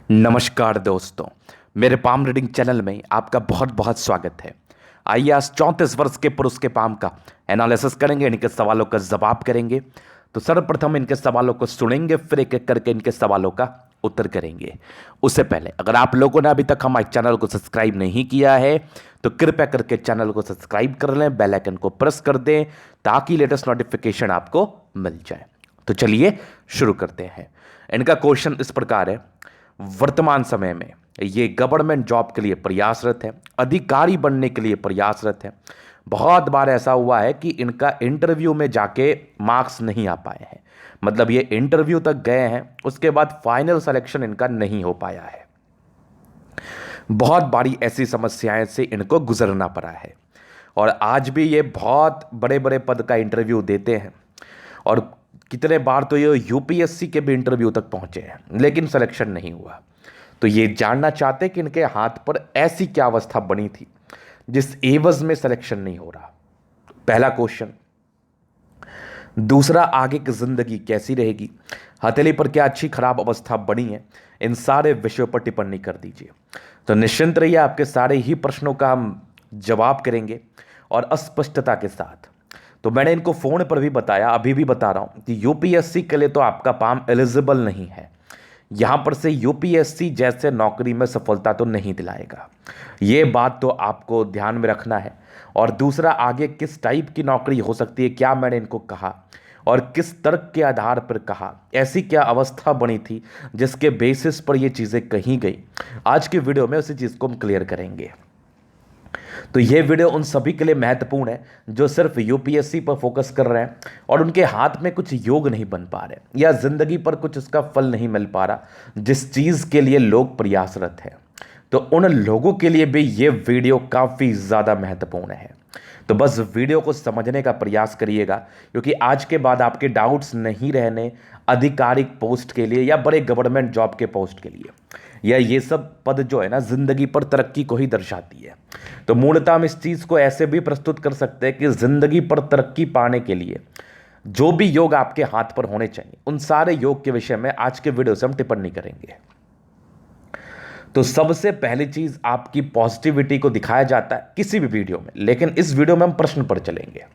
नमस्कार दोस्तों, मेरे पाम रीडिंग चैनल में आपका बहुत बहुत स्वागत है। आइए आज 34 वर्ष के पुरुष के पाम का एनालिसिस करेंगे, इनके सवालों का जवाब करेंगे। तो सर्वप्रथम इनके सवालों को सुनेंगे, फिर एक एक करके इनके सवालों का उत्तर करेंगे। उससे पहले अगर आप लोगों ने अभी तक हमारे चैनल को सब्सक्राइब नहीं किया है तो कृपया करके चैनल को सब्सक्राइब कर लें, बेल आइकन को प्रेस कर दें ताकि लेटेस्ट नोटिफिकेशन आपको मिल जाए। तो चलिए शुरू करते हैं। इनका क्वेश्चन इस प्रकार है, वर्तमान समय में ये गवर्नमेंट जॉब के लिए प्रयासरत है, अधिकारी बनने के लिए प्रयासरत है। बहुत बार ऐसा हुआ है कि इनका इंटरव्यू में जाके मार्क्स नहीं आ पाए हैं, मतलब ये इंटरव्यू तक गए हैं, उसके बाद फाइनल सिलेक्शन इनका नहीं हो पाया है। बहुत बारी ऐसी समस्याएं से इनको गुजरना पड़ा है और आज भी ये बहुत बड़े बड़े पद का इंटरव्यू देते हैं और कितने बार तो ये यूपीएससी के भी इंटरव्यू तक पहुंचे हैं लेकिन सिलेक्शन नहीं हुआ। तो ये जानना चाहते कि इनके हाथ पर ऐसी क्या अवस्था बनी थी जिस एवज में सिलेक्शन नहीं हो रहा। पहला क्वेश्चन। दूसरा, आगे की जिंदगी कैसी रहेगी, हथेली पर क्या अच्छी खराब अवस्था बनी है, इन सारे विषयों पर टिप्पणी कर दीजिए। तो निश्चिंत रहिए, आपके सारे ही प्रश्नों का हम जवाब करेंगे और अस्पष्टता के साथ। तो मैंने इनको फोन पर भी बताया, अभी भी बता रहा हूं कि यूपीएससी के लिए तो आपका पाम एलिजिबल नहीं है। यहां पर से यूपीएससी जैसे नौकरी में सफलता तो नहीं दिलाएगा, ये बात तो आपको ध्यान में रखना है। और दूसरा, आगे किस टाइप की नौकरी हो सकती है, क्या मैंने इनको कहा और किस तर्क के आधार पर कहा, ऐसी क्या अवस्था बनी थी जिसके बेसिस पर ये चीज़ें कही गई, आज की वीडियो में उसी चीज़ को हम क्लियर करेंगे। तो यह वीडियो उन सभी के लिए महत्वपूर्ण है जो सिर्फ यूपीएससी पर फोकस कर रहे हैं और उनके हाथ में कुछ योग नहीं बन पा रहे या जिंदगी पर कुछ उसका फल नहीं मिल पा रहा जिस चीज़ के लिए लोग प्रयासरत हैं। तो उन लोगों के लिए भी ये वीडियो काफ़ी ज़्यादा महत्वपूर्ण है। तो बस वीडियो को समझने का प्रयास करिएगा, क्योंकि आज के बाद आपके डाउट्स नहीं रहने आधिकारिक पोस्ट के लिए या बड़े गवर्नमेंट जॉब के पोस्ट के लिए, या ये सब पद जो है ना जिंदगी पर तरक्की को ही दर्शाती है। तो मूलतः हम इस चीज़ को ऐसे भी प्रस्तुत कर सकते हैं कि जिंदगी पर तरक्की पाने के लिए जो भी योग आपके हाथ पर होने चाहिए, उन सारे योग के विषय में आज के वीडियो से हम टिप्पणी करेंगे। तो सबसे पहली चीज, आपकी पॉजिटिविटी को दिखाया जाता है किसी भी वीडियो में, लेकिन इस वीडियो में हम प्रश्न पर चलेंगे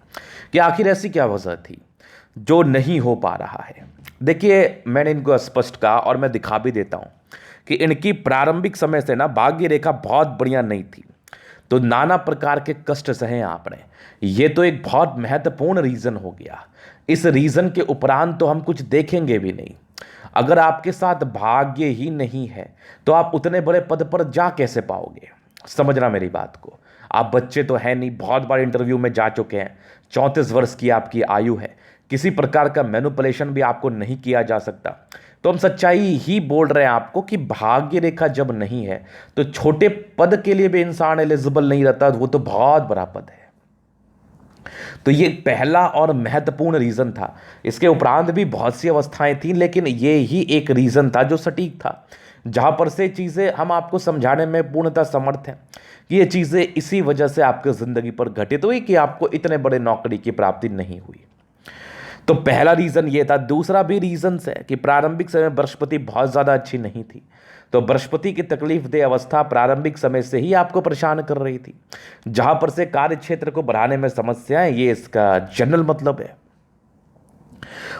कि आखिर ऐसी क्या वजह थी जो नहीं हो पा रहा है। देखिए, मैंने इनको स्पष्ट कहा और मैं दिखा भी देता हूं कि इनकी प्रारंभिक समय से ना भाग्य रेखा बहुत बढ़िया नहीं थी, तो नाना प्रकार के कष्ट सहे आपने। ये तो एक बहुत महत्वपूर्ण रीजन हो गया। इस रीजन के उपरांत तो हम कुछ देखेंगे भी नहीं। अगर आपके साथ भाग्य ही नहीं है तो आप उतने बड़े पद पर जा कैसे पाओगे, समझना मेरी बात को। आप बच्चे तो हैं नहीं, बहुत बार इंटरव्यू में जा चुके हैं, 34 वर्ष की आपकी आयु है, किसी प्रकार का मैनिपुलेशन भी आपको नहीं किया जा सकता। तो हम सच्चाई ही बोल रहे हैं आपको कि भाग्य रेखा जब नहीं है तो छोटे पद के लिए भी इंसान एलिजिबल नहीं रहता, वो तो बहुत बड़ा पद है। तो ये पहला और महत्वपूर्ण रीजन था। इसके उपरांत भी बहुत सी अवस्थाएं थी, लेकिन ये ही एक रीजन था जो सटीक था, जहां पर से चीजें हम आपको समझाने में पूर्णतः समर्थ हैं कि ये चीजें इसी वजह से आपकी जिंदगी पर घटित हुई कि आपको इतने बड़े नौकरी की प्राप्ति नहीं हुई। तो पहला रीजन ये था। दूसरा भी रीजन है कि प्रारंभिक समय बृहस्पति बहुत ज्यादा अच्छी नहीं थी, तो बृहस्पति की तकलीफदेह अवस्था प्रारंभिक समय से ही आपको परेशान कर रही थी, जहां पर से कार्य क्षेत्र को बढ़ाने में समस्याएं, ये इसका जनरल मतलब है।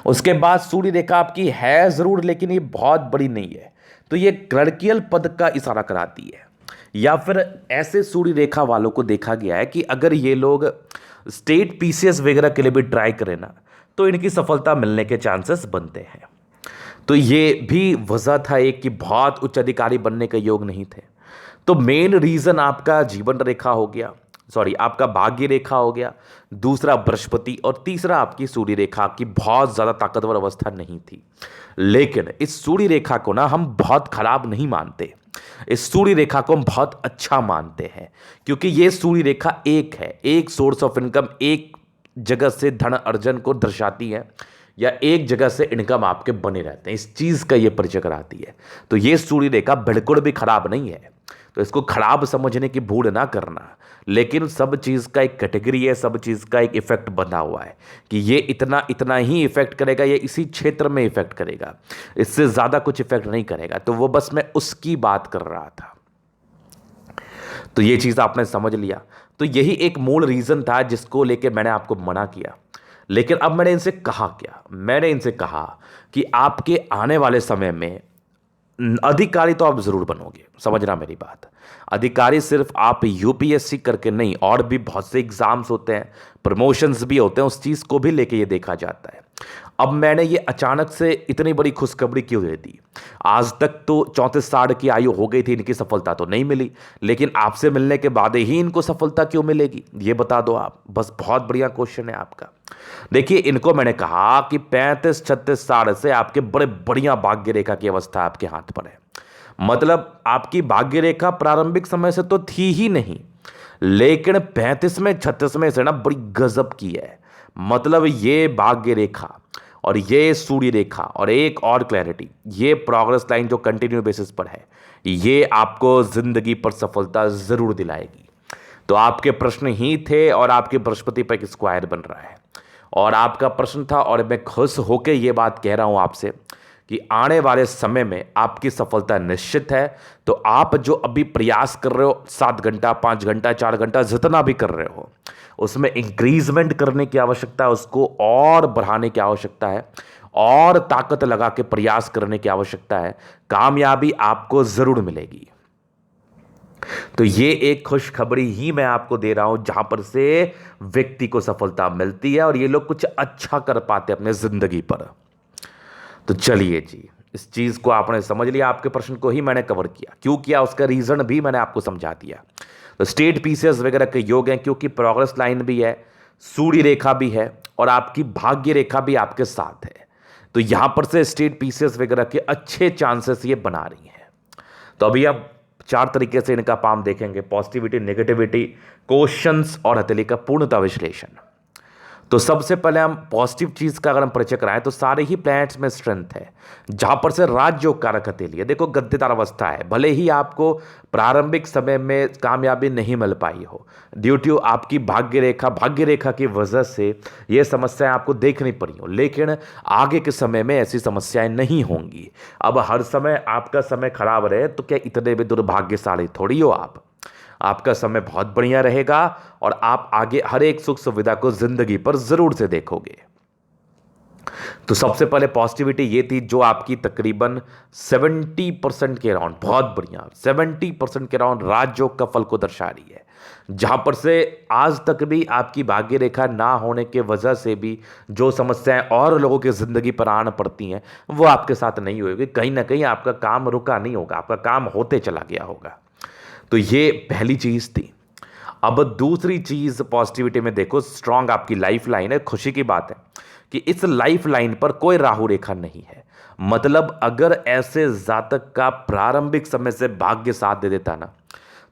उसके बाद सूर्य रेखा आपकी है जरूर, लेकिन ये बहुत बड़ी नहीं है, तो ये क्लर्कियल पद का इशारा कराती है। या फिर ऐसे सूर्य रेखा वालों को देखा गया है कि अगर ये लोग स्टेट पीसीएस वगैरह के लिए भी ट्राई करें ना, तो इनकी सफलता मिलने के चांसेस बनते हैं। तो ये भी वजह था एक कि बहुत उच्च अधिकारी बनने के योग नहीं थे। तो मेन रीजन आपका जीवन रेखा हो गया, सॉरी आपका भाग्य रेखा हो गया, दूसरा बृहस्पति, और तीसरा आपकी सूर्य रेखा की बहुत ज़्यादा ताकतवर अवस्था नहीं थी। लेकिन इस सूर्य रेखा को ना हम बहुत खराब नहीं मानते, इस सूर्य रेखा को हम बहुत अच्छा मानते हैं, क्योंकि ये सूर्य रेखा एक है, एक सोर्स ऑफ इनकम, एक जगह से धन अर्जन को दर्शाती है, या एक जगह से इनकम आपके बने रहते हैं, इस चीज़ का ये परिचय कराती है। तो ये सूर्य रेखा बिल्कुल भी खराब नहीं है। तो इसको खराब समझने की भूल ना करना, लेकिन सब चीज़ का एक कैटेगरी है, सब चीज़ का एक इफेक्ट बना हुआ है कि ये इतना इतना ही इफेक्ट करेगा, ये इसी क्षेत्र में इफेक्ट करेगा, इससे ज़्यादा कुछ इफेक्ट नहीं करेगा। तो वो बस मैं उसकी बात कर रहा था। तो ये चीज़ आपने समझ लिया। तो यही एक मूल रीज़न था जिसको लेके मैंने आपको मना किया। लेकिन अब मैंने इनसे कहा क्या? मैंने इनसे कहा कि आपके आने वाले समय में अधिकारी तो आप जरूर बनोगे, समझना मेरी बात। अधिकारी सिर्फ आप यूपीएससी करके नहीं, और भी बहुत से एग्जाम्स होते हैं, प्रमोशंस भी होते हैं, उस चीज़ को भी लेके ये देखा जाता है। अब मैंने ये अचानक से इतनी बड़ी खुशखबरी क्यों दे दी? आज तक तो 34 साल की आयु हो गई थी, इनकी सफलता तो नहीं मिली, लेकिन आपसे मिलने के बाद ही इनको सफलता क्यों मिलेगी, ये बता दो आप। बस बहुत बढ़िया क्वेश्चन है आपका। देखिए, इनको मैंने कहा कि 35-36 साल से आपके बड़े बढ़िया भाग्य रेखा की अवस्था आपके हाथ पर है। मतलब आपकी भाग्य रेखा प्रारंभिक समय से तो थी ही नहीं, लेकिन 35 में 36 से ना बड़ी गजब की है। मतलब ये भाग्य रेखा और ये सूर्य रेखा और एक और क्लैरिटी, ये प्रोग्रेस लाइन जो कंटिन्यू बेसिस पर है, ये आपको जिंदगी पर सफलता जरूर दिलाएगी। तो आपके प्रश्न ही थे और आपके बृहस्पति पर एक स्क्वायर बन रहा है, और आपका प्रश्न था, और मैं खुश होकर ये बात कह रहा हूं आपसे कि आने वाले समय में आपकी सफलता निश्चित है। तो आप जो अभी प्रयास कर रहे हो, 7 घंटा 5 घंटा 4 घंटा जितना भी कर रहे हो, उसमें इंक्रीजमेंट करने की आवश्यकता है, उसको और बढ़ाने की आवश्यकता है, और ताकत लगा के प्रयास करने की आवश्यकता है। कामयाबी आपको जरूर मिलेगी। तो ये एक खुशखबरी ही मैं आपको दे रहा हूं, जहां पर से व्यक्ति को सफलता मिलती है और ये लोग कुछ अच्छा कर पाते हैं अपने जिंदगी पर। तो चलिए जी, इस चीज को आपने समझ लिया, आपके प्रश्न को ही मैंने कवर किया। क्यों किया उसका रीजन भी मैंने आपको समझा दिया। तो स्टेट पीसेस वगैरह के योग हैं, क्योंकि प्रोग्रेस लाइन भी है, सूर्य रेखा भी है, और आपकी भाग्य रेखा भी आपके साथ है। तो यहां पर से स्टेट पीसेस वगैरह के अच्छे चांसेस ये बना रही हैं। तो अभी आप 4 तरीके से इनका पाम देखेंगे: पॉजिटिविटी, नेगेटिविटी, क्वेश्चंस और हथेली का पूर्णता विश्लेषण। तो सबसे पहले हम पॉजिटिव चीज का अगर हम परिचय कराएं तो सारे ही प्लैनेट्स में स्ट्रेंथ है। जहां पर से राजयोग कारक हथेली है, देखो गद्देदार अवस्था है, भले ही आपको प्रारंभिक समय में कामयाबी नहीं मिल पाई हो, ड्यू टू आपकी भाग्य रेखा की वजह से ये समस्याएं आपको देखनी पड़ी हो, लेकिन आगे के समय में ऐसी समस्याएं नहीं होंगी। अब हर समय आपका समय खराब रहे तो क्या इतने भी दुर्भाग्यशाली थोड़ी हो आप? आपका समय बहुत बढ़िया रहेगा और आप आगे हर एक सुख सुविधा को जिंदगी पर जरूर से देखोगे। तो सबसे पहले पॉजिटिविटी ये थी जो आपकी तकरीबन 70% के अराउंड, बहुत बढ़िया 70% के अराउंड राजयोग का फल को दर्शा रही है। जहां पर से आज तक भी आपकी भाग्य रेखा ना होने के वजह से भी जो समस्याएं और लोगों की जिंदगी पर आन पड़ती हैं, वो आपके साथ नहीं होगी। कहीं ना कहीं आपका काम रुका नहीं होगा, आपका काम होते चला गया होगा। तो ये पहली चीज थी। अब दूसरी चीज पॉजिटिविटी में देखो, स्ट्रांग आपकी लाइफ लाइन है। खुशी की बात है कि इस लाइफ लाइन पर कोई राहु रेखा नहीं है। मतलब अगर ऐसे जातक का प्रारंभिक समय से भाग्य साथ दे देता ना,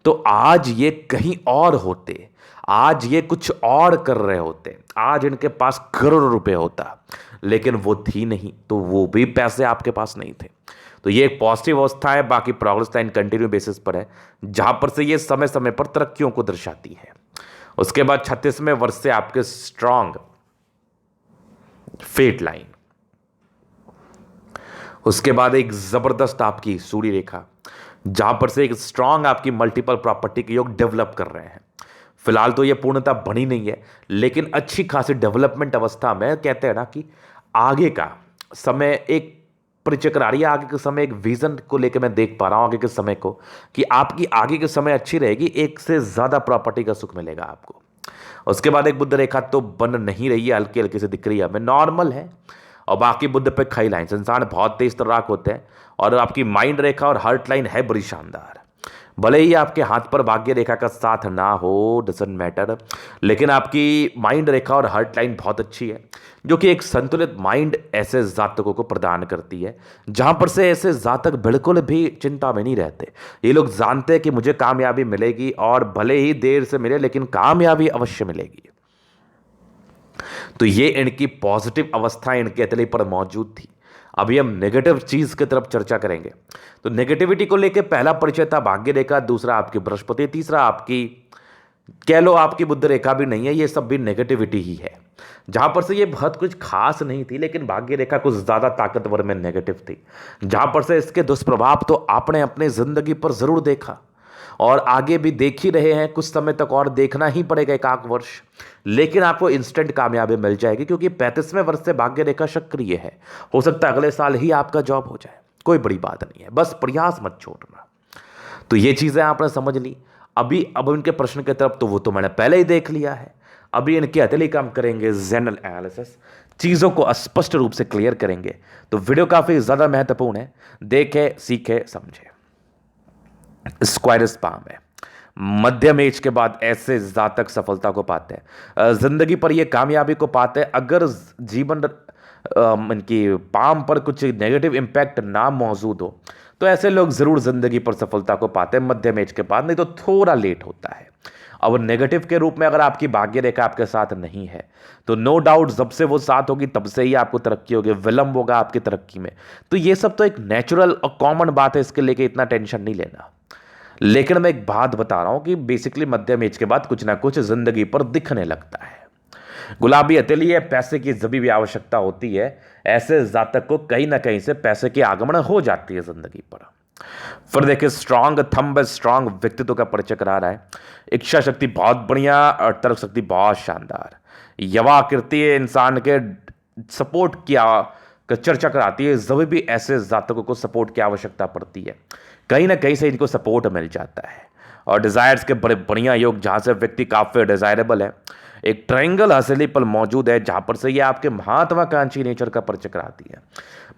तो आज ये कहीं और होते, आज ये कुछ और कर रहे होते, आज इनके पास करोड़ों रुपए होता, लेकिन वो थी नहीं, तो वो भी पैसे आपके पास नहीं थे। तो ये एक पॉजिटिव अवस्था है। बाकी प्रोग्रेस लाइन कंटिन्यू बेसिस पर है, जहां पर से ये समय समय पर तरक्कियों को दर्शाती है। उसके बाद 36वें वर्ष से आपके स्ट्रांग फेट लाइन, उसके बाद एक जबरदस्त आपकी सूर्य रेखा, जहां पर से एक स्ट्रांग आपकी मल्टीपल प्रॉपर्टी के योग डेवलप कर रहे हैं। फिलहाल तो ये पूर्णता बनी नहीं है, लेकिन अच्छी खासी डेवलपमेंट अवस्था में, कहते हैं ना कि आगे का समय एक परिचय करा रही है। आगे के समय एक विजन को लेकर मैं देख पा रहा हूं आगे के समय को, कि आपकी आगे के समय अच्छी रहेगी, एक से ज्यादा प्रॉपर्टी का सुख मिलेगा आपको। उसके बाद एक बुध रेखा तो बन नहीं रही है, हल्की हल्की से दिख रही है हमें, नॉर्मल है। और बाकी बुध पे खाई लाइन, इंसान बहुत तेज तर्राक होते हैं, और आपकी माइंड रेखा और हार्ट लाइन है बड़ी शानदार। भले ही आपके हाथ पर भाग्य रेखा का साथ ना हो, डजंट मैटर, लेकिन आपकी माइंड रेखा और हार्ट लाइन बहुत अच्छी है, जो कि एक संतुलित माइंड ऐसे जातकों को प्रदान करती है। जहां पर से ऐसे जातक बिल्कुल भी चिंता में नहीं रहते। ये लोग जानते हैं कि मुझे कामयाबी मिलेगी, और भले ही देर से मिले लेकिन कामयाबी अवश्य मिलेगी। तो ये इनकी पॉजिटिव अवस्था इनके हथेली पर मौजूद थी। अभी हम नेगेटिव चीज की तरफ चर्चा करेंगे। तो नेगेटिविटी को लेकर पहला परिचय था भाग्य रेखा, दूसरा आपकी बृहस्पति, तीसरा आपकी कह लो आपकी बुध रेखा भी नहीं है, ये सब भी नेगेटिविटी ही है। जहां पर से ये बहुत कुछ खास नहीं थी, लेकिन भाग्य रेखा कुछ ज्यादा ताकतवर में नेगेटिव थी। जहां पर से इसके दुष्प्रभाव तो आपने अपने जिंदगी पर जरूर देखा और आगे भी देख ही रहे हैं, कुछ समय तक और देखना ही पड़ेगा, एक आध वर्ष। लेकिन आपको इंस्टेंट कामयाबी मिल जाएगी, क्योंकि 35वें वर्ष से भाग्य रेखा सक्रिय है। हो सकता है अगले साल ही आपका जॉब हो जाए, कोई बड़ी बात नहीं है, बस प्रयास मत छोड़ना। तो ये चीजें आपने समझ ली। अब इनके प्रश्न की तरफ, तो वो तो मैंने पहले ही देख लिया है। अभी इनके अकेले काम करेंगे जनरल एनालिसिस, चीजों को स्पष्ट रूप से क्लियर करेंगे। तो वीडियो काफी ज्यादा महत्वपूर्ण है, देखे सीखे समझे। स्क्वायरस पाम है, मध्यम एज के बाद ऐसे जातक सफलता को पाते हैं, जिंदगी पर ये कामयाबी को पाते हैं। अगर जीवन इनकी पाम पर कुछ नेगेटिव इम्पैक्ट ना मौजूद हो तो ऐसे लोग जरूर जिंदगी पर सफलता को पाते हैं मध्यम एज के बाद, नहीं तो थोड़ा लेट होता है। अब नेगेटिव के रूप में अगर आपकी भाग्य रेखा आपके साथ नहीं है तो नो डाउट जब से वो साथ होगी तब से ही आपको तरक्की होगी, विलंब होगा आपकी तरक्की में। तो ये सब तो एक नेचुरल और कॉमन बात है, इसके लेके इतना टेंशन नहीं लेना। लेकिन मैं एक बात बता रहा हूं कि बेसिकली मध्यम एज के बाद कुछ ना कुछ जिंदगी पर दिखने लगता है। गुलाबी हथेली है, पैसे की जब भी आवश्यकता होती है, ऐसे जातक को कहीं ना कहीं से पैसे की आगमन हो जाती है जिंदगी पर। फिर देखिए स्ट्रांग थंब, स्ट्रांग व्यक्तित्व का परिचय करा रहा है। इच्छा शक्ति बहुत बढ़िया और तर्क शक्ति बहुत शानदार। यवा आकृति इंसान के सपोर्ट की चर्चा कराती है। जब भी ऐसे जातकों को सपोर्ट की आवश्यकता पड़ती है, कहीं ना कहीं से इनको सपोर्ट मिल जाता है। और डिजायर्स के बड़े बढ़िया योग, जहां से व्यक्ति काफी डिजायरेबल है। एक ट्रायंगल हथेली पर मौजूद है, जहां पर से ये आपके महत्वाकांक्षी नेचर का परिचय कराती है।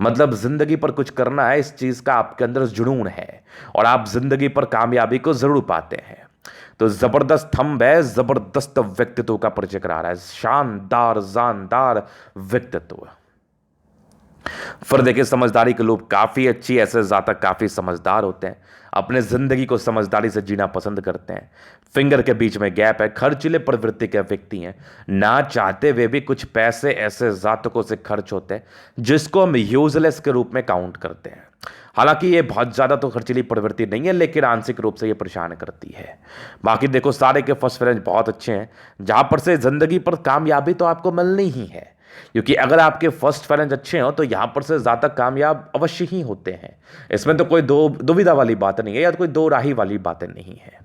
मतलब जिंदगी पर कुछ करना है, इस चीज का आपके अंदर जुनून है और आप जिंदगी पर कामयाबी को जरूर पाते हैं। तो जबरदस्त थंब है, जबरदस्त व्यक्तित्व का परिचय करा रहा है, शानदार जानदार व्यक्तित्व। फिर देखिए समझदारी के लोग काफी अच्छी, ऐसे जातक काफी समझदार होते हैं, अपने जिंदगी को समझदारी से जीना पसंद करते हैं। फिंगर के बीच में गैप है, खर्चीले प्रवृत्ति के व्यक्ति हैं, ना चाहते हुए भी कुछ पैसे ऐसे जातकों से खर्च होते हैं जिसको हम यूजलेस के रूप में काउंट करते हैं। हालांकि ये बहुत ज्यादा तो खर्चीली प्रवृत्ति नहीं है, लेकिन आंशिक रूप से ये परेशान करती है। बाकी देखो सारे के फर्स्ट फ्रेंड बहुत अच्छे हैं, जहां पर से जिंदगी पर कामयाबी तो आपको मिलनी ही है, क्योंकि अगर आपके फर्स्ट फाइनेंस अच्छे हो तो यहां पर से ज्यादा कामयाब अवश्य ही होते हैं। इसमें तो कोई दुविधा वाली बात नहीं है या कोई दो राही वाली बातें नहीं है।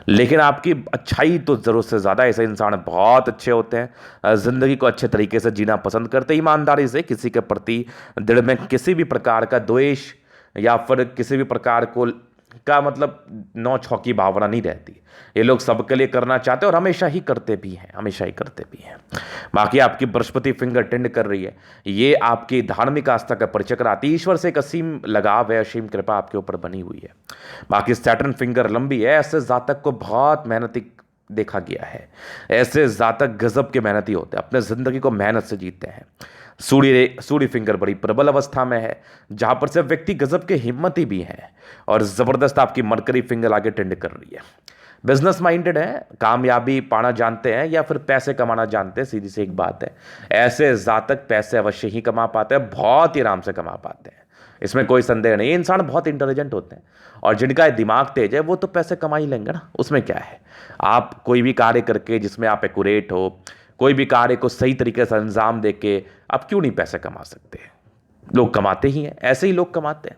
लेकिन आपकी अच्छाई तो जरूरत से ज्यादा, ऐसे इंसान बहुत अच्छे होते हैं, जिंदगी को अच्छे तरीके से जीना पसंद करते हैं, ईमानदारी से, किसी के प्रति दिल में किसी भी प्रकार का द्वेष या फिर किसी भी प्रकार को का मतलब नौछौकी भावना नहीं रहती। ये लोग सबके लिए करना चाहते हैं और हमेशा ही करते भी हैं, हमेशा ही करते भी हैं। बाकी आपकी बृहस्पति फिंगर टेंड कर रही है, ये आपकी धार्मिक आस्था का परिचय कराती है। ईश्वर से एक असीम लगाव है, असीम कृपा आपके ऊपर बनी हुई है। बाकी सैटर्न फिंगर लंबी है, ऐसे जातक को बहुत मेहनती देखा गया है। ऐसे जातक गजब के मेहनती होते हैं, अपने जिंदगी को मेहनत से जीते हैं। सूर्य फिंगर बड़ी प्रबल अवस्था में है, जहां पर से व्यक्ति गजब के हिम्मती भी हैं। और जबरदस्त आपकी मरकरी फिंगर आगे टेंड कर रही है। बिजनेस माइंडेड है, कामयाबी पाना जानते हैं या फिर पैसे कमाना जानते हैं, सीधी सी एक बात है। ऐसे जातक पैसे अवश्य ही कमा पाते हैं, बहुत ही आराम से कमा पाते हैं, इसमें कोई संदेह नहीं। इंसान बहुत इंटेलिजेंट होते हैं और जिनका दिमाग तेज है वो तो पैसे कमा ही लेंगे ना, उसमें क्या है। आप कोई भी कार्य करके जिसमें आप एक्यूरेट हो, कोई भी कार्य को सही तरीके से अंजाम देके आप क्यों नहीं पैसे कमा सकते। लोग कमाते ही हैं, ऐसे ही लोग कमाते हैं।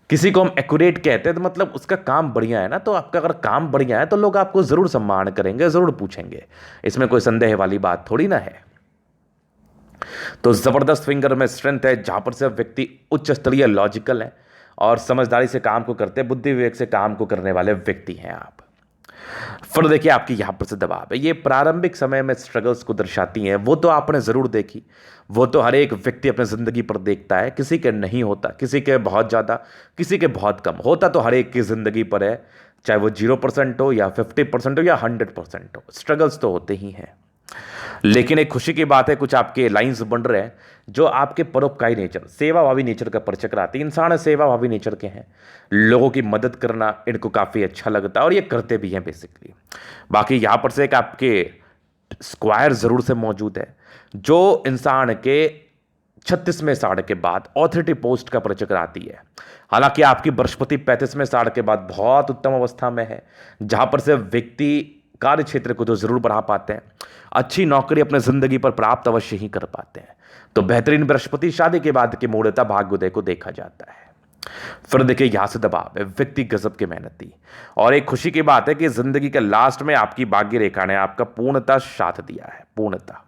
किसी को हम एक्यूरेट कहते हैं तो मतलब उसका काम बढ़िया है ना, तो आपका अगर काम बढ़िया है तो लोग आपको जरूर सम्मान करेंगे, जरूर पूछेंगे, इसमें कोई संदेह वाली बात थोड़ी ना है। तो जबरदस्त फिंगर में स्ट्रेंथ है, जहां पर से व्यक्ति उच्च स्तरीय लॉजिकल है और समझदारी से काम को करते हैं, बुद्धि विवेक से काम को करने वाले व्यक्ति हैं आप। फिर देखिए आपकी यहां पर से दबाव है, ये प्रारंभिक समय में स्ट्रगल्स को दर्शाती हैं, वो तो आपने जरूर देखी, वो तो हर एक व्यक्ति अपने जिंदगी पर देखता है। किसी के नहीं होता, किसी के बहुत ज्यादा, किसी के बहुत कम होता, तो हर एक की जिंदगी पर है, चाहे वो 0% हो या 50% हो या 100% हो, स्ट्रगल्स तो होते ही हैं। लेकिन एक खुशी की बात है, कुछ आपके लाइंस बन रहे हैं जो आपके परोपकारी नेचर, सेवाभावी नेचर का परिचय कराती है। इंसान सेवाभावी नेचर के हैं, लोगों की मदद करना इनको काफ़ी अच्छा लगता है और ये करते भी हैं बेसिकली। बाकी यहाँ पर से एक आपके स्क्वायर ज़रूर से मौजूद है, जो इंसान के 36वें साढ़ के बाद ऑथोरिटी पोस्ट का परिचय कराती है। हालांकि आपकी बृहस्पति 35वें साढ़ के बाद बहुत उत्तम अवस्था में है, जहां पर से व्यक्ति कार्य क्षेत्र को तो जरूर बढ़ा पाते हैं, अच्छी नौकरी अपने जिंदगी पर प्राप्त अवश्य ही कर पाते हैं। तो बेहतरीन बृहस्पति शादी के बाद के मूर्णता भाग्योदय को देखा जाता है। फिर देखिए यहां से दबाव है, व्यक्ति गजब के मेहनती, और एक खुशी की बात है कि जिंदगी के लास्ट में आपकी भाग्य रेखा ने आपका पूर्णतः साथ दिया है, पूर्णतः।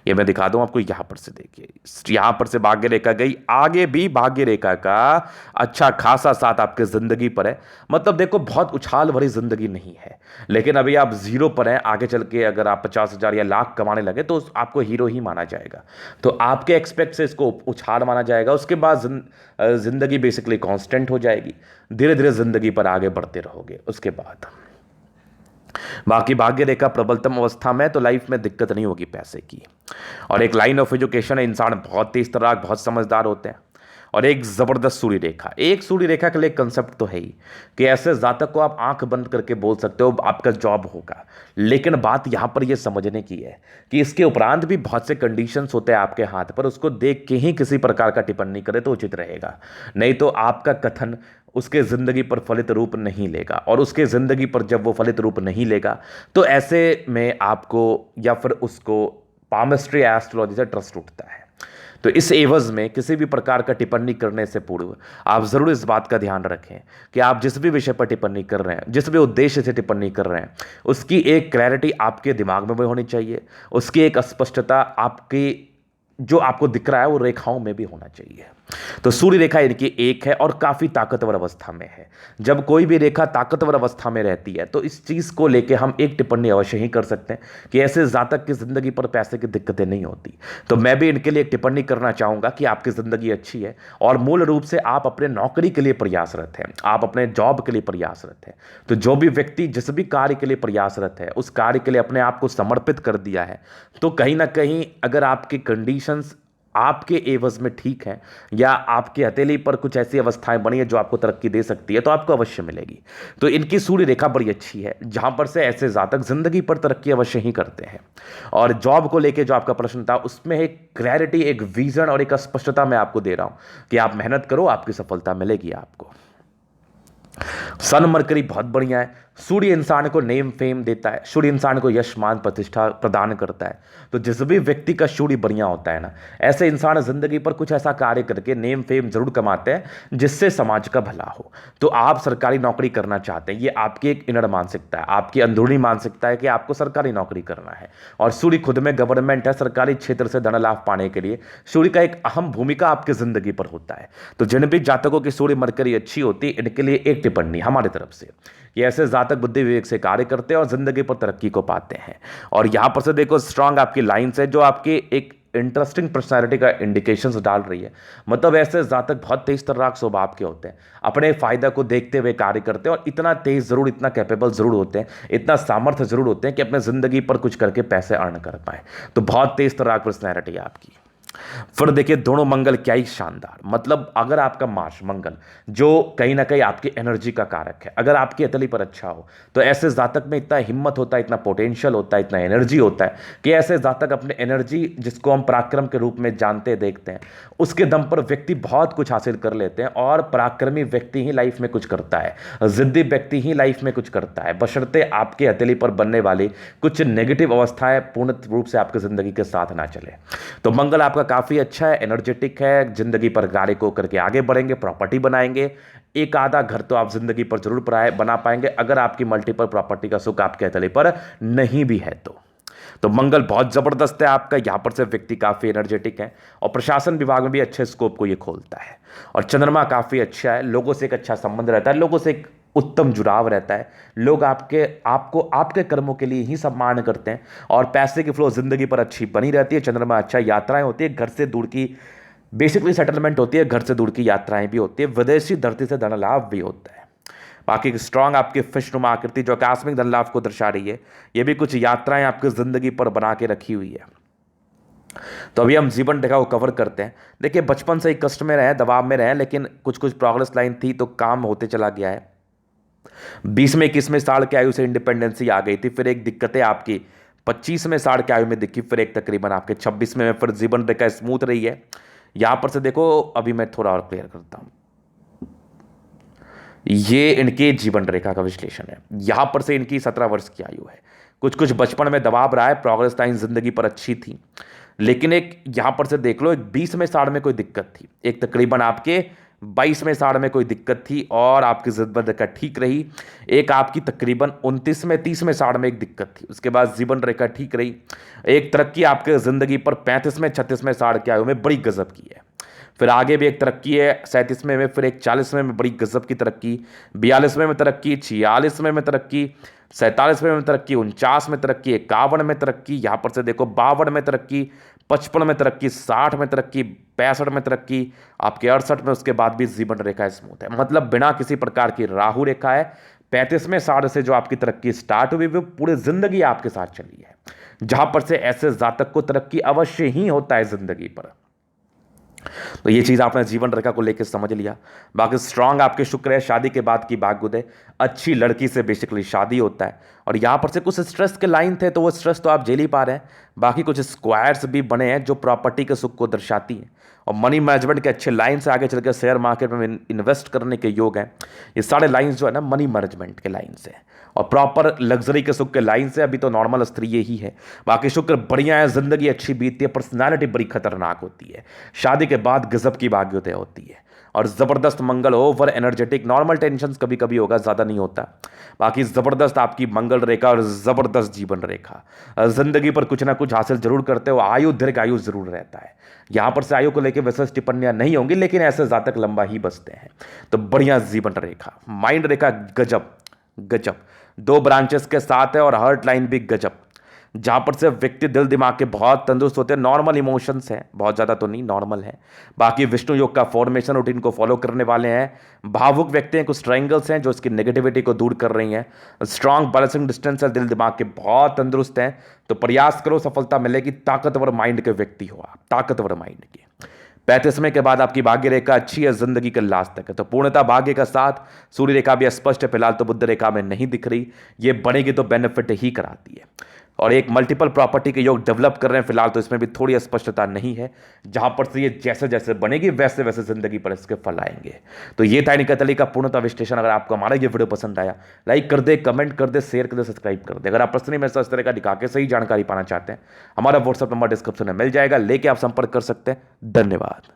ये मैं दिखा दूं आपको, यहां पर से देखिए, यहां पर से भाग्य रेखा गई, आगे भी भाग्य रेखा का अच्छा खासा साथ आपके जिंदगी पर है। मतलब देखो बहुत उछाल भरी जिंदगी नहीं है, लेकिन अभी आप जीरो पर हैं। आगे चल के अगर आप 50,000 या लाख कमाने लगे तो आपको हीरो ही माना जाएगा। तो आपके एक्सपेक्ट से इसको उछाल माना जाएगा। उसके बाद जिंदगी बेसिकली कांस्टेंट हो जाएगी, धीरे धीरे जिंदगी पर आगे बढ़ते रहोगे। उसके बाद बाकी भाग्य रेखा प्रबलतम अवस्था में, तो लाइफ में दिक्कत नहीं होगी पैसे की। और एक लाइन ऑफ एजुकेशन है, इंसान बहुत तेज तर्राक, बहुत समझदार होते हैं। और एक जबरदस्त सूर्य रेखा, एक सूर्य रेखा के लिए कंसेप्ट तो है ही कि ऐसे जातक को आप आंख बंद करके बोल सकते हो आपका जॉब होगा। लेकिन बात यहां पर यह समझने की है कि इसके उपरांत भी बहुत से कंडीशंस होते हैं आपके हाथ पर, उसको देख के ही किसी प्रकार का टिप्पणी करे तो उचित रहेगा। नहीं तो आपका कथन उसके ज़िंदगी पर फलित रूप नहीं लेगा, और उसके ज़िंदगी पर जब वो फलित रूप नहीं लेगा तो ऐसे में आपको या फिर उसको पामिस्ट्री एस्ट्रोलॉजी से ट्रस्ट उठता है। तो इस एवज में किसी भी प्रकार का टिप्पणी करने से पूर्व आप ज़रूर इस बात का ध्यान रखें कि आप जिस भी विषय पर टिप्पणी कर रहे हैं, जिस भी उद्देश्य से टिप्पणी कर रहे हैं, उसकी एक क्लैरिटी आपके दिमाग में भी होनी चाहिए, उसकी एक स्पष्टता आपकी जो आपको दिख रहा है वो रेखाओं में भी होना चाहिए। तो सूर्य रेखा इनकी एक है और काफ़ी ताकतवर अवस्था में है। जब कोई भी रेखा ताकतवर अवस्था में रहती है तो इस चीज़ को लेके हम एक टिप्पणी अवश्य ही कर सकते हैं कि ऐसे जातक की ज़िंदगी पर पैसे की दिक्कतें नहीं होती। तो मैं भी इनके लिए एक टिप्पणी करना चाहूँगा कि आपकी ज़िंदगी अच्छी है और मूल रूप से आप अपने नौकरी के लिए प्रयासरत हैं, आप अपने जॉब के लिए प्रयासरत हैं। तो जो भी व्यक्ति जिस भी कार्य के लिए प्रयासरत है उस कार्य के लिए अपने आप को समर्पित कर दिया है, तो कहीं ना कहीं अगर आपकी कंडीशंस आपके एवज में ठीक है या आपकी हथेली पर कुछ ऐसी अवस्थाएं बनी है जो आपको तरक्की दे सकती है, तो आपको अवश्य मिलेगी। तो इनकी सूर्य रेखा बड़ी अच्छी है, जहां पर से ऐसे जातक जिंदगी पर तरक्की अवश्य ही करते हैं। और जॉब को लेके जो आपका प्रश्न था उसमें एक क्लैरिटी, एक विजन और एक स्पष्टता मैं आपको दे रहा हूं कि आप मेहनत करो, आपकी सफलता मिलेगी आपको। सन मरकरी बहुत बढ़िया है। सूर्य इंसान को नेम फेम देता है, सूर्य इंसान को यश मान प्रतिष्ठा प्रदान करता है। तो जिस भी व्यक्ति का सूर्य बढ़िया होता है ना, ऐसे इंसान जिंदगी पर कुछ ऐसा कार्य करके नेम फेम जरूर कमाते हैं जिससे समाज का भला हो। तो आप सरकारी नौकरी करना चाहते हैं, ये आपकी एक इनर मानसिकता है, आपकी अंदरूनी मानसिकता है कि आपको सरकारी नौकरी करना है। और सूर्य खुद में गवर्नमेंट है, सरकारी क्षेत्र से धन लाभ पाने के लिए सूर्य का एक अहम भूमिका आपकी जिंदगी पर होता है। तो जिन भी जातकों की सूर्य मरकरी अच्छी होती है, इनके लिए एक टिप्पणी हमारी तरफ से कि ऐसे जातक बुद्धि विवेक से कार्य करते हैं और जिंदगी पर तरक्की को पाते हैं। और यहां पर से देखो स्ट्रांग आपकी लाइंस है जो आपकी एक इंटरेस्टिंग पर्सनैलिटी का इंडिकेशंस डाल रही है। मतलब ऐसे जातक बहुत तेज तर्राक स्वभाव के होते हैं, अपने फायदा को देखते हुए कार्य करते हैं और इतना तेज जरूर, इतना कैपेबल जरूर होते हैं, इतना सामर्थ्य जरूर होते हैं कि अपने जिंदगी पर कुछ करके पैसे अर्न कर पाए। तो बहुत तेज तर्राक पर्सनैलिटी है आपकी। फिर देखिए दोनों मंगल क्या ही शानदार। मतलब अगर आपका मार्च मंगल जो कहीं ना कहीं आपकी एनर्जी का कारक है, अगर आपकी अतली पर अच्छा हो तो ऐसे जातक में इतना हिम्मत होता है, इतना पोटेंशियल होता है, इतना एनर्जी होता है कि ऐसे जातक अपने एनर्जी जिसको हम पराक्रम के रूप में जानते देखते हैं, उसके दम पर व्यक्ति बहुत कुछ हासिल कर लेते हैं। और पराक्रमी व्यक्ति ही लाइफ में कुछ करता है, जिद्दी व्यक्ति ही लाइफ में कुछ करता है, बशर्ते आपके हथेली पर बनने वाली कुछ नेगेटिव अवस्थाएं पूर्ण रूप से आपकी जिंदगी के साथ ना चले। तो मंगल आपका काफी अच्छा है, एनर्जेटिक है, जिंदगी पर कार्य को करके आगे बढ़ेंगे, प्रॉपर्टी बनाएंगे। एक आधा घर तो आप जिंदगी पर जरूर बना पाएंगे अगर आपकी मल्टीपल प्रॉपर्टी का सुख आपके हथेली पर नहीं भी है तो मंगल बहुत जबरदस्त है आपका। यहां पर से व्यक्ति काफी एनर्जेटिक है और प्रशासन विभाग में भी अच्छे स्कोप को ये खोलता है। और चंद्रमा काफी अच्छा है, लोगों से एक अच्छा संबंध रहता है, लोगों से एक उत्तम जुड़ाव रहता है, लोग आपको आपके कर्मों के लिए ही सम्मान करते हैं और पैसे की फ्लो जिंदगी पर अच्छी बनी रहती है। चंद्रमा अच्छा, यात्राएं होती है, घर से दूर की बेसिकली सेटलमेंट होती है, घर से दूर की यात्राएं भी होती है, विदेशी धरती से धन लाभ भी होता है। बाकी स्ट्रांग आपकी फिशनुमा आकृति जो आकस्मिक धन लाभ को दर्शा रही है, ये भी कुछ यात्राएं आपकी जिंदगी पर बना के रखी हुई है। तो अभी हम जीवन रेखा को कवर करते हैं। देखिए बचपन से ही कष्ट में रहे, दबाव में रहे, लेकिन कुछ कुछ प्रोग्रेस लाइन थी तो काम होते चला गया है। 20वें 21वें साल की आयु से इंडिपेंडेंसी आ गई थी, फिर एक दिक्कतें आपकी 25वें साल की आयु में दिखी, फिर एक तकरीबन आपके 26वें में फिर जीवन रेखा स्मूथ रही है। यहां पर से देखो, अभी मैं थोड़ा और क्लियर करता हूं। ये इनके जीवन रेखा का विश्लेषण है। यहां पर से इनकी 17 वर्ष की आयु है। कुछ कुछ बचपन में दबाव रहा है, प्रोग्रेस लाइन जिंदगी पर अच्छी थी, लेकिन एक यहां पर से देख लो, एक 20वें साल में कोई दिक्कत थी, एक तकरीबन आपके 22वें साल में कोई दिक्कत थी और आपकी जीवन रेखा ठीक रही। एक आपकी तकरीबन 29वें 30वें साल में एक दिक्कत थी, उसके बाद जीवन रेखा ठीक रही। एक तरक्की आपके जिंदगी पर 35वें 36वें साल की आयु में बड़ी गजब की है। फिर आगे भी एक तरक्की है 37वें में, फिर एक 40वें में बड़ी गजब की तरक्की, 42वें में तरक्की, 46वें में तरक्की, 47वें में तरक्की, 49 में तरक्की, 51 में तरक्की, यहाँ पर से देखो 52 में तरक्की, 55 में तरक्की, 60 में तरक्की, 65 में तरक्की, आपके 68 में। उसके बाद भी जीवन रेखा स्मूथ है, मतलब बिना किसी प्रकार की राहु रेखा है। 35वें साल से जो आपकी तरक्की स्टार्ट हुई वो पूरी जिंदगी आपके साथ चली है, जहां पर से ऐसे जातक को तरक्की अवश्य ही होता है जिंदगी पर। तो ये चीज़ आपने जीवन रेखा को लेकर समझ लिया। बाकी स्ट्रांग आपके शुक्र है, शादी के बाद की भाग्योदय, अच्छी लड़की से बेसिकली शादी होता है। और यहाँ पर से कुछ स्ट्रेस के लाइन थे तो वो स्ट्रेस तो आप झेल ही पा रहे हैं। बाकी कुछ स्क्वायर्स भी बने हैं जो प्रॉपर्टी के सुख को दर्शाती हैं, और मनी मैनेजमेंट के अच्छे लाइन से आगे चलकर शेयर मार्केट में इन्वेस्ट करने के योग हैं। ये सारे लाइन्स जो है ना मनी मैनेजमेंट के लाइन से, और प्रॉपर लग्जरी के सुख के लाइन से। अभी तो नॉर्मल स्त्री यही है। बाकी शुक्र बढ़िया है, जिंदगी अच्छी बीतती है, पर्सनालिटी बड़ी खतरनाक होती है, शादी के बाद गजब की भाग्योदय होती है, और जबरदस्त मंगल ओवर एनर्जेटिक। नॉर्मल टेंशन कभी कभी होगा, ज्यादा नहीं होता। बाकी जबरदस्त आपकी मंगल रेखा और जबरदस्त जीवन रेखा, जिंदगी पर कुछ ना कुछ हासिल जरूर करते हो। आयु दीर्घ आयु जरूर रहता है। यहां पर से आयु को लेकर विशेष टिप्पणियां नहीं होंगी, लेकिन ऐसे जातक लंबा ही बसते हैं। तो बढ़िया जीवन रेखा, माइंड रेखा गजब गजब, 2 ब्रांचेस के साथ है, और हार्ट लाइन भी गजब, जहां पर से व्यक्ति दिल दिमाग के बहुत तंदुरुस्त होते हैं। नॉर्मल इमोशंस हैं, बहुत ज़्यादा तो नहीं, नॉर्मल है। बाकी विष्णु योग का फॉर्मेशन रूटीन को फॉलो करने वाले हैं। भावुक व्यक्ति हैं, कुछ ट्रायंगल्स हैं जो इसकी नेगेटिविटी को दूर कर रही हैं। स्ट्रांग बैलेंसिंग डिस्टेंस है, दिल दिमाग के बहुत तंदुरुस्त हैं। तो प्रयास करो, सफलता मिलेगी। ताकतवर माइंड के व्यक्ति हो आप, ताकतवर माइंड के। 35वें के बाद आपकी भाग्य रेखा अच्छी है, जिंदगी के लास्ट तक है। तो पूर्णता भाग्य का साथ, सूर्य रेखा भी स्पष्ट है, फिलहाल तो बुध रेखा में नहीं दिख रही। ये बनेगी तो बेनिफिट ही कराती है। और एक मल्टीपल प्रॉपर्टी के योग डेवलप कर रहे हैं, फिलहाल तो इसमें भी थोड़ी स्पष्टता नहीं है। जहां पर से ये जैसे जैसे बनेगी वैसे वैसे जिंदगी पर इसके फल आएंगे। तो ये था इनका तली का पूर्णता विश्लेषण। अगर आपको हमारा ये वीडियो पसंद आया, लाइक कर दे, कमेंट कर दे, शेयर कर दे, सब्सक्राइब कर दे। अगर आप पर्सनली मेरे साथ इस तरह का दिखा के सही जानकारी पाना चाहते हैं, हमारा व्हाट्सएप नंबर डिस्क्रिप्शन में मिल जाएगा, लेके आप संपर्क कर सकते हैं। धन्यवाद।